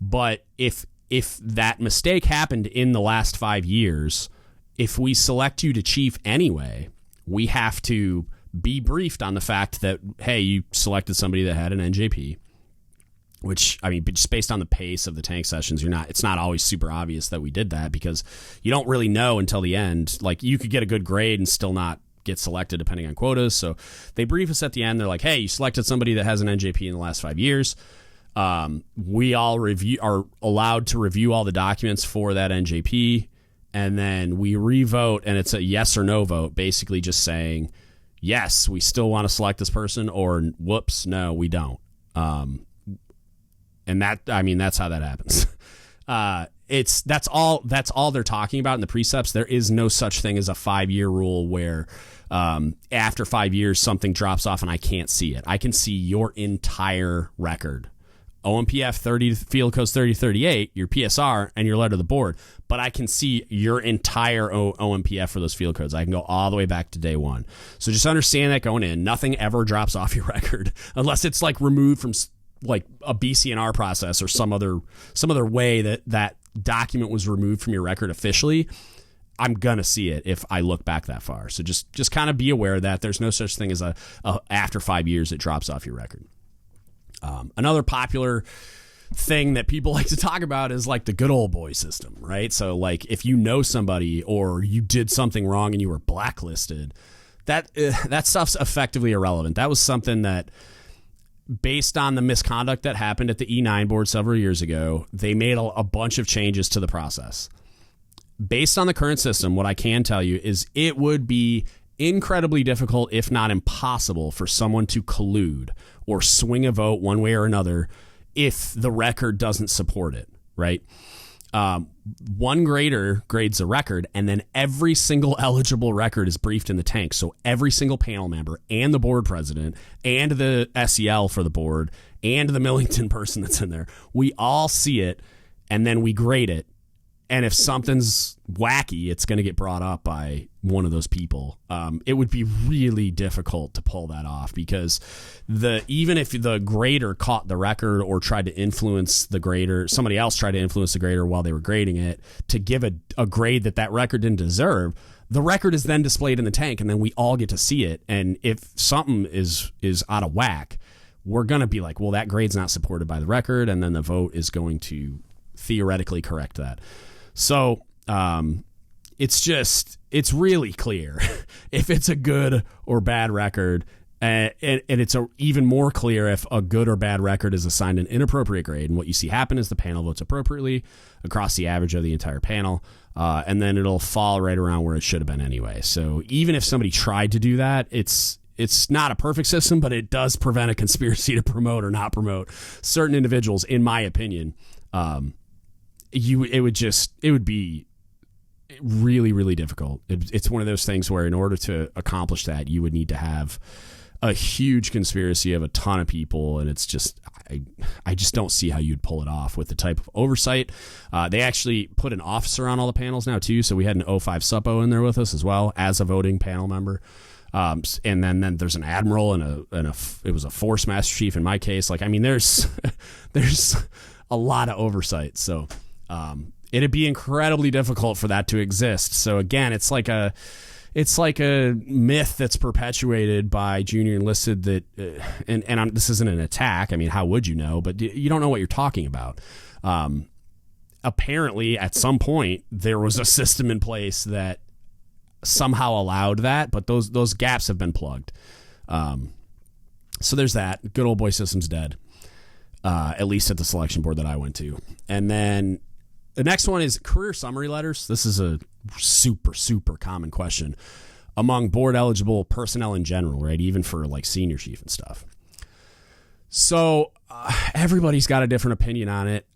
But if that mistake happened in the last 5 years, if we select you to chief anyway, we have to be briefed on the fact that, hey, you selected somebody that had an NJP, which, I mean, just based on the pace of the tank sessions, it's not always super obvious that we did that, because you don't really know until the end. Like, you could get a good grade and still not get selected depending on quotas. So they brief us at the end. They're like, hey, you selected somebody that has an NJP in the last 5 years. We all are allowed to review all the documents for that NJP, and then we revote, and it's a yes or no vote, basically just saying, yes, we still want to select this person, or whoops, no, we don't. And that, I mean, that's how that happens. That's all they're talking about in the precepts. There is no such thing as a 5-year rule where after 5 years something drops off and I can't see it. I can see your entire record. OMPF 30 field codes 3038, your PSR, and your letter to the board. But I can see your entire OMPF for those field codes. I can go all the way back to day one. So just understand that going in, nothing ever drops off your record unless it's like removed from like a BCNR process or some other way that document was removed from your record officially. I'm gonna see it if I look back that far. So just kind of be aware that there's no such thing as a after 5 years it drops off your record. Another popular thing that people like to talk about is like the good old boy system, right? So like if you know somebody or you did something wrong and you were blacklisted, that stuff's effectively irrelevant. That was something that, based on the misconduct that happened at the E9 board several years ago, they made a bunch of changes to the process. Based on the current system, what I can tell you is it would be incredibly difficult, if not impossible, for someone to collude or swing a vote one way or another if the record doesn't support it, right? One grader grades a record, and then every single eligible record is briefed in the tank. So every single panel member and the board president and the SEL for the board and the Millington person that's in there, we all see it, and then we grade it. And if something's wacky, it's going to get brought up by one of those people. It would be really difficult to pull that off, because even if the grader caught the record or tried to influence the grader, somebody else tried to influence the grader while they were grading it to give a grade that record didn't deserve, the record is then displayed in the tank, and then we all get to see it. And if something is out of whack, we're going to be like, well, that grade's not supported by the record, and then the vote is going to theoretically correct that. So it's really clear if it's a good or bad record, and it's even more clear if a good or bad record is assigned an inappropriate grade. And what you see happen is the panel votes appropriately across the average of the entire panel, and then it'll fall right around where it should have been anyway. So even if somebody tried to do that, it's not a perfect system, but it does prevent a conspiracy to promote or not promote certain individuals, in my opinion. It would be really, really difficult. It's one of those things where in order to accomplish that, you would need to have a huge conspiracy of a ton of people, and it's just, I just don't see how you'd pull it off with the type of oversight. They actually put an officer on all the panels now too, so we had an 05 suppo in there with us as well as a voting panel member. And then there's an admiral and it was a force master chief in my case. Like, I mean, there's a lot of oversight. So it'd be incredibly difficult for that to exist. So again, it's like a myth that's perpetuated by junior enlisted that, this isn't an attack. I mean, how would you know? But you don't know what you're talking about. Apparently, at some point, there was a system in place that somehow allowed that, but those gaps have been plugged. So there's that. Good old boy system's dead. At least at the selection board that I went to. And then the next one is career summary letters. This is a super, super common question among board eligible personnel in general, right? Even for like senior chief and stuff. So everybody's got a different opinion on it.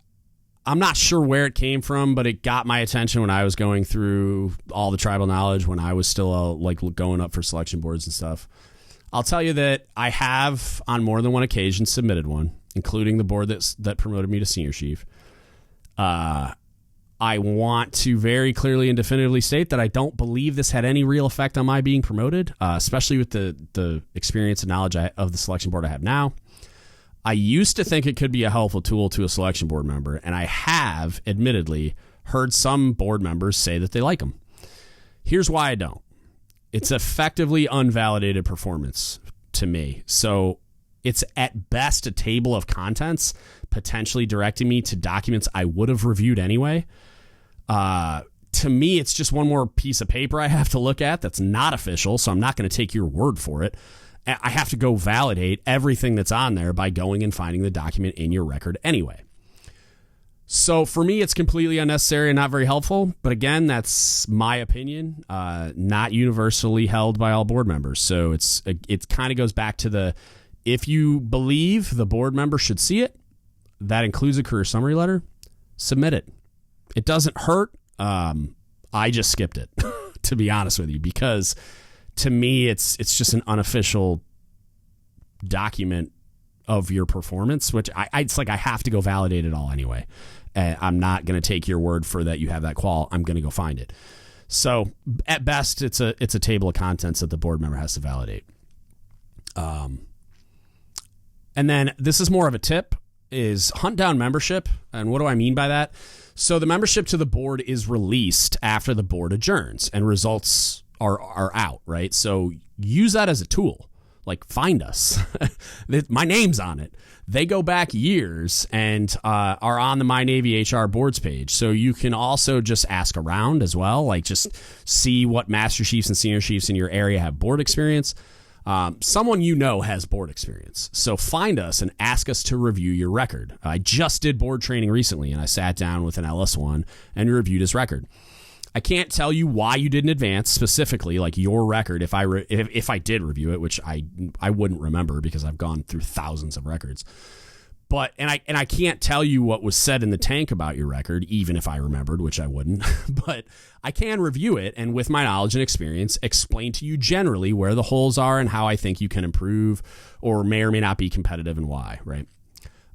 I'm not sure where it came from, but it got my attention when I was going through all the tribal knowledge when I was still going up for selection boards and stuff. I'll tell you that I have on more than one occasion submitted one, including the board that promoted me to senior chief. I want to very clearly and definitively state that I don't believe this had any real effect on my being promoted, especially with the experience and knowledge of the selection board I have now. I used to think it could be a helpful tool to a selection board member, and I have, admittedly, heard some board members say that they like them. Here's why I don't. It's effectively unvalidated performance to me. So it's at best a table of contents, potentially directing me to documents I would have reviewed anyway. To me, it's just one more piece of paper I have to look at that's not official, so I'm not going to take your word for it. I have to go validate everything that's on there by going and finding the document in your record anyway. So for me, it's completely unnecessary and not very helpful. But again, that's my opinion, not universally held by all board members. So it kind of goes back to if you believe the board member should see it, that includes a career summary letter, submit it. It doesn't hurt. I just skipped it, to be honest with you, because to me, it's just an unofficial document of your performance, which it's like I have to go validate it all anyway. I'm not going to take your word for that you have that qual. I'm going to go find it. So at best, it's a table of contents that the board member has to validate. And then this is more of a tip, is hunt down membership. And what do I mean by that? So the membership to the board is released after the board adjourns and results are out, right? So use that as a tool. Like, find us. My name's on it. They go back years and are on the My Navy HR boards page. So you can also just ask around as well. Like, just see what master chiefs and senior chiefs in your area have board experience. Someone you know has board experience. So find us and ask us to review your record. I just did board training recently, and I sat down with an LS1 and reviewed his record. I can't tell you why you didn't advance specifically, like your record. If I did review it, which I wouldn't remember because I've gone through thousands of records. But and I can't tell you what was said in the tank about your record, even if I remembered, which I wouldn't. But I can review it and, with my knowledge and experience, explain to you generally where the holes are and how I think you can improve or may not be competitive and why. Right?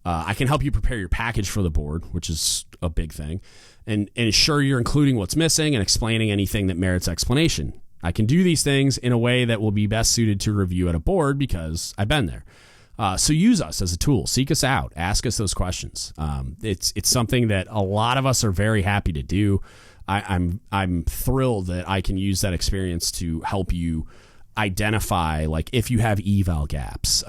I can help you prepare your package for the board, which is a big thing, and ensure you're including what's missing and explaining anything that merits explanation. I can do these things in a way that will be best suited to review at a board because I've been there. So use us as a tool. Seek us out. Ask us those questions. It's something that a lot of us are very happy to do. I'm thrilled that I can use that experience to help you identify, like, if you have eval gaps,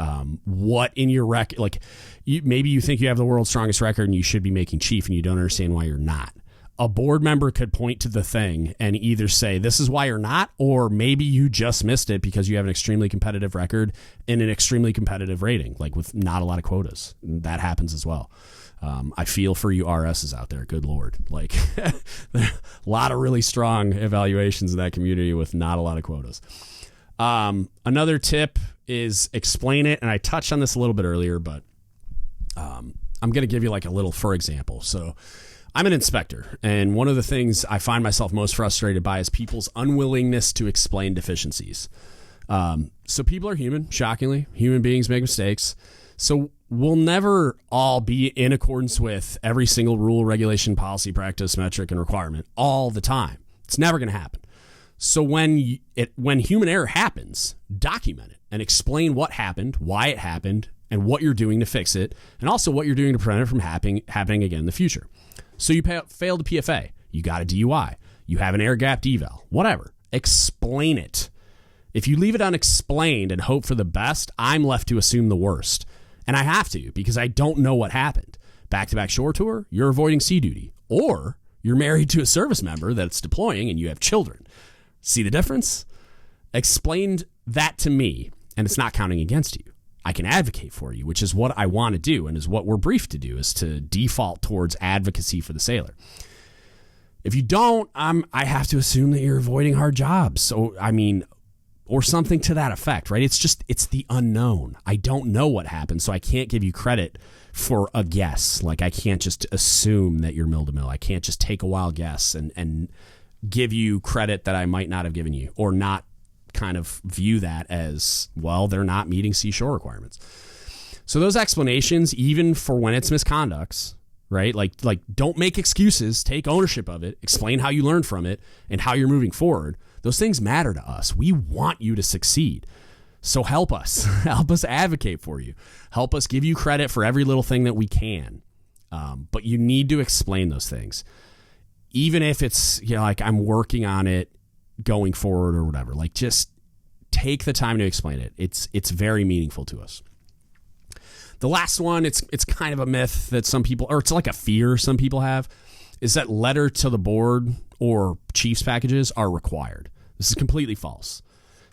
what in your record, like, maybe you think you have the world's strongest record and you should be making chief and you don't understand why you're not. A board member could point to the thing and either say, this is why you're not, or maybe you just missed it because you have an extremely competitive record and an extremely competitive rating, like with not a lot of quotas. That happens as well. I feel for you RSs out there. Good Lord. Like, a lot of really strong evaluations in that community with not a lot of quotas. Another tip is explain it. And I touched on this a little bit earlier, but I'm going to give you like a little, for example. So I'm an inspector, and one of the things I find myself most frustrated by is people's unwillingness to explain deficiencies. So people are human, shockingly. Human beings make mistakes. So we'll never all be in accordance with every single rule, regulation, policy, practice, metric, and requirement all the time. It's never going to happen. So when human error happens, document it and explain what happened, why it happened, and what you're doing to fix it, and also what you're doing to prevent it from happening again in the future. So you failed a PFA, you got a DUI, you have an air-gapped eval, whatever. Explain it. If you leave it unexplained and hope for the best, I'm left to assume the worst. And I have to, because I don't know what happened. Back-to-back shore tour, you're avoiding sea duty. Or you're married to a service member that's deploying and you have children. See the difference? Explain that to me, and it's not counting against you. I can advocate for you, which is what I want to do and is what we're briefed to do, is to default towards advocacy for the sailor. If you don't, I have to assume that you're avoiding hard jobs. So, or something to that effect, right? It's the unknown. I don't know what happened, so I can't give you credit for a guess. Like, I can't just assume that you're mill-to-mill. I can't just take a wild guess and give you credit that I might not have given you, or not kind of view that as, well, they're not meeting seashore requirements. So those explanations, even for when it's misconducts, right? Like don't make excuses, take ownership of it, explain how you learned from it and how you're moving forward. Those things matter to us. We want you to succeed. So help us. Help us advocate for you. Help us give you credit for every little thing that we can. But you need to explain those things. Even if it's, like, I'm working on it going forward or whatever. Like, just take the time to explain it. It's very meaningful to us. The last one, it's kind of a myth that some people, or it's like a fear some people have, is that letter to the board or chiefs packages are required. This is completely false.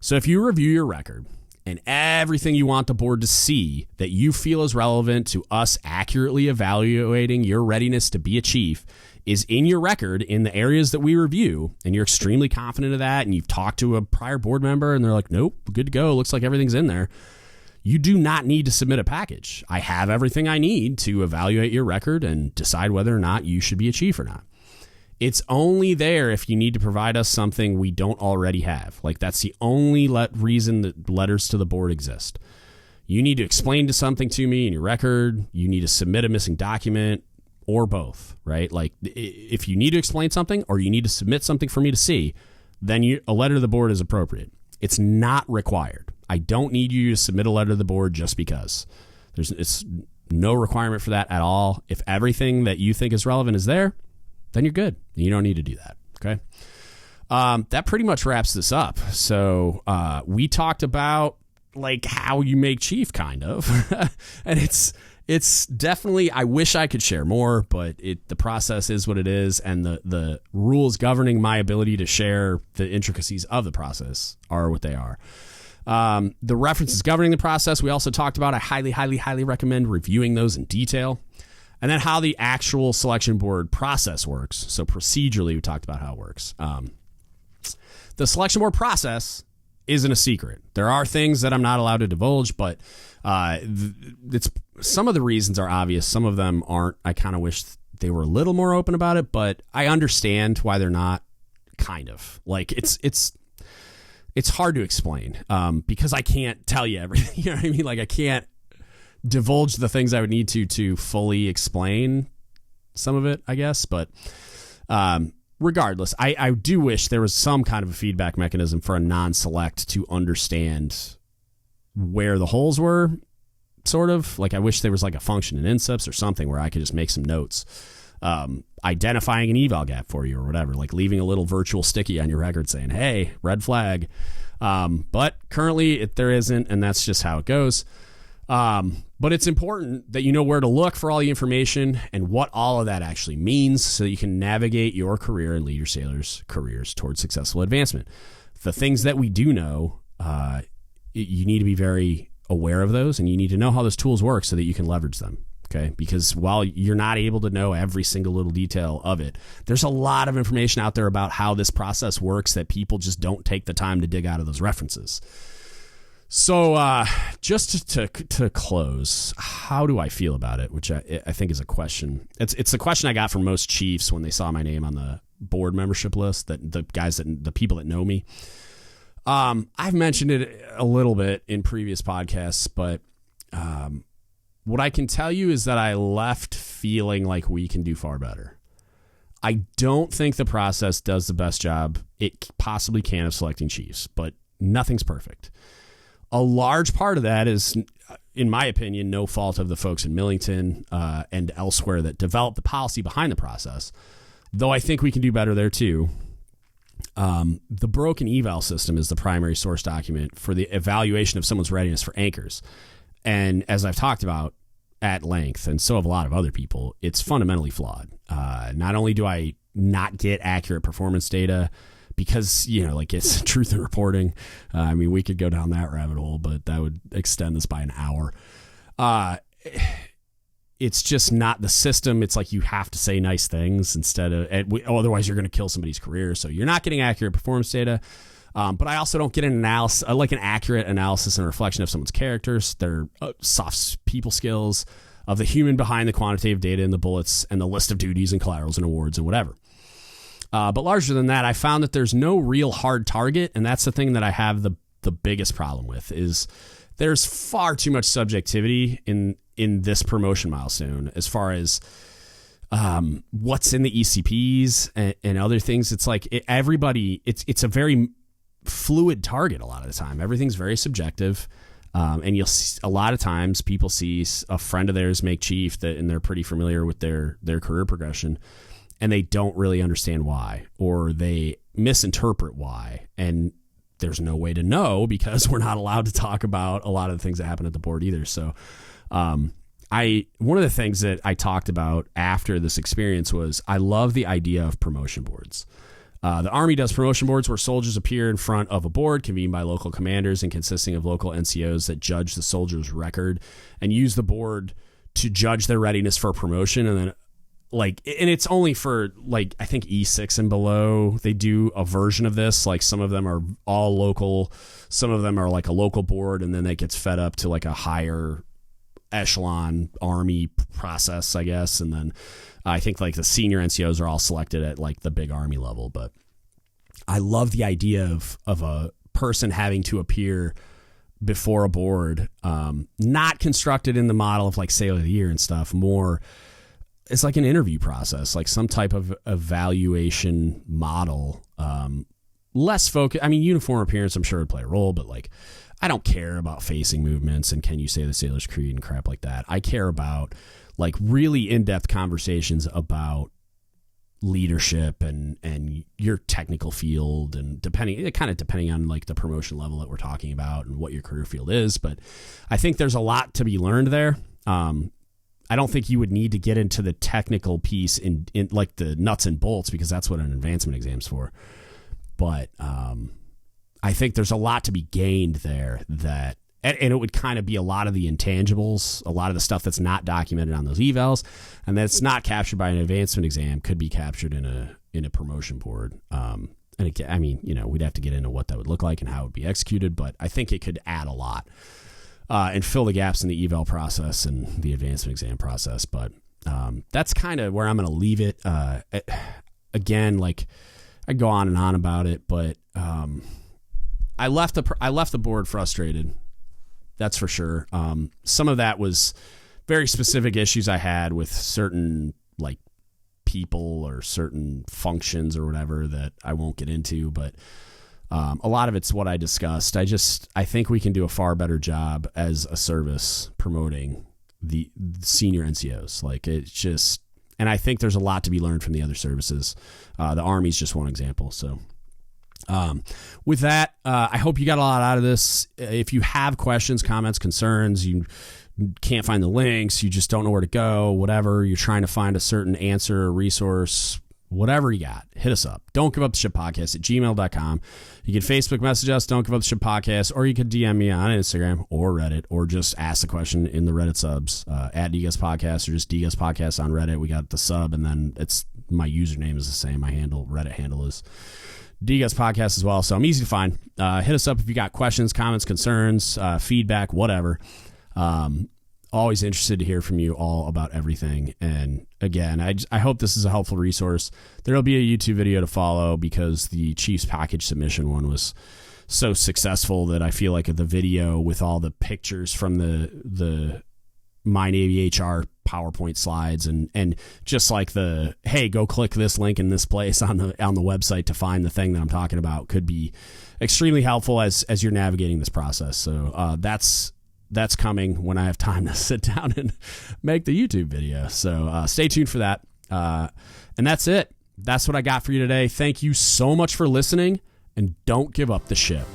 So if you review your record and everything you want the board to see that you feel is relevant to us accurately evaluating your readiness to be a chief is in your record in the areas that we review, and you're extremely confident of that, and you've talked to a prior board member and they're like, nope, good to go, looks like everything's in there, you do not need to submit a package. I have everything I need to evaluate your record and decide whether or not you should be a chief or not. It's only there if you need to provide us something we don't already have. Like, that's the only reason that letters to the board exist. You need to explain to something to me in your record. You need to submit a missing document, or both, right? Like, if you need to explain something or you need to submit something for me to see, then a letter to the board is appropriate. It's not required. I don't need you to submit a letter to the board just because. It's no requirement for that at all. If everything that you think is relevant is there, then you're good. You don't need to do that, okay? That pretty much wraps this up. So we talked about, like, how you make chief, kind of. And it's definitely, I wish I could share more, but the process is what it is, and the rules governing my ability to share the intricacies of the process are what they are. The references governing the process, we also talked about. I highly, highly, highly recommend reviewing those in detail. And then how the actual selection board process works. So procedurally, we talked about how it works. The selection board process isn't a secret. There are things that I'm not allowed to divulge, but it's some of the reasons are obvious. Some of them aren't. I kind of wish they were a little more open about it, but I understand why they're not. Kind of. Like, it's hard to explain because I can't tell you everything. You know what I mean? Like, I can't divulge the things I would need to fully explain some of it, I guess. But regardless, I do wish there was some kind of a feedback mechanism for a non-select to understand where the holes were, sort of. Like, I wish there was like a function in INSIPS or something where I could just make some notes, identifying an eval gap for you or whatever, like leaving a little virtual sticky on your record saying, hey, red flag. But currently there isn't, and that's just how it goes. But it's important that you know where to look for all the information and what all of that actually means so that you can navigate your career and lead your sailors' careers towards successful advancement. The things that we do know, you need to be very aware of those, and you need to know how those tools work so that you can leverage them. Okay, because while you're not able to know every single little detail of it, there's a lot of information out there about how this process works that people just don't take the time to dig out of those references. So just to close, how do I feel about it? Which I think is a question. It's a question I got from most chiefs when they saw my name on the board membership list, that the people that know me. I've mentioned it a little bit in previous podcasts, but what I can tell you is that I left feeling like we can do far better. I don't think the process does the best job it possibly can of selecting chiefs, but nothing's perfect. A large part of that is, in my opinion, no fault of the folks in Millington and elsewhere that developed the policy behind the process, though I think we can do better there too. The broken eval system is the primary source document for the evaluation of someone's readiness for anchors. And as I've talked about at length, and so have a lot of other people, it's fundamentally flawed. Not only do I not get accurate performance data because, like, it's truth in reporting. I mean, we could go down that rabbit hole, but that would extend this by an hour. It's just not the system. It's like you have to say nice things instead of, otherwise you're going to kill somebody's career. So you're not getting accurate performance data. But I also don't get an accurate analysis and reflection of someone's characters, their soft people skills, of the human behind the quantitative data in the bullets and the list of duties and collaterals and awards and whatever. But larger than that, I found that there's no real hard target, and that's the thing that I have the biggest problem with, is there's far too much subjectivity in this promotion milestone as far as what's in the ECPs and other things. It's like it's a very fluid target a lot of the time. Everything's very subjective. And you'll see, a lot of times people see a friend of theirs make chief and they're pretty familiar with their career progression, and they don't really understand why, or they misinterpret why. And there's no way to know because we're not allowed to talk about a lot of the things that happen at the board either. So one of the things that I talked about after this experience was I love the idea of promotion boards. The Army does promotion boards where soldiers appear in front of a board convened by local commanders and consisting of local NCOs that judge the soldier's record and use the board to judge their readiness for promotion. And then and it's only for I think E6 and below, they do a version of this. Like some of them are all local. Some of them are like a local board, and then that gets fed up to like a higher echelon Army process, I guess. And then I think like the senior NCOs are all selected at like the big Army level. But I love the idea of a person having to appear before a board, not constructed in the model of like Sailor of the Year and stuff. More, it's like an interview process, like some type of evaluation model. Less focus. I mean, uniform appearance, I'm sure would play a role, but like, I don't care about facing movements and can you say the Sailor's Creed and crap like that. I care about like really in-depth conversations about leadership and your technical field, and depending on like the promotion level that we're talking about and what your career field is. But I think there's a lot to be learned there. I don't think you would need to get into the technical piece in like the nuts and bolts, because that's what an advancement exam's for. But I think there's a lot to be gained there and it would kind of be a lot of the intangibles, a lot of the stuff that's not documented on those evals, and that's not captured by an advancement exam could be captured in a promotion board. And again, I mean, we'd have to get into what that would look like and how it would be executed, but I think it could add a lot and fill the gaps in the eval process and the advancement exam process. But that's kind of where I'm going to leave it. Again, like I go on and on about it, but I left the board frustrated. That's for sure. Some of that was very specific issues I had with certain like people or certain functions or whatever that I won't get into, but a lot of it's what I discussed. I think we can do a far better job as a service promoting the senior NCOs. Like it's just, and I think there's a lot to be learned from the other services. The Army's just one example. So with that, I hope you got a lot out of this. If you have questions, comments, concerns, you can't find the links, you just don't know where to go, whatever, you're trying to find a certain answer or resource, whatever you got, hit us up. Don't Give Up the Ship Podcast at gmail.com. You can Facebook message us, Don't Give Up the Ship Podcast, or you could DM me on Instagram or Reddit, or just ask the question in the Reddit subs at DGUTS or just DGUTS Podcast on Reddit. We got the sub, and then it's my username is the same. My Reddit handle is DGUTS Podcast as well. So I'm easy to find. Hit us up if you got questions, comments, concerns, feedback, whatever. Always interested to hear from you all about everything. And again, I hope this is a helpful resource. There'll be a YouTube video to follow because the Chiefs package submission one was so successful that I feel like the video with all the pictures from the My Navy HR PowerPoint slides and just like the, hey, go click this link in this place on the website to find the thing that I'm talking about could be extremely helpful as you're navigating this process. So that's coming when I have time to sit down and make the YouTube video. So stay tuned for that. And that's it. That's what I got for you today. Thank you so much for listening, and don't give up the ship.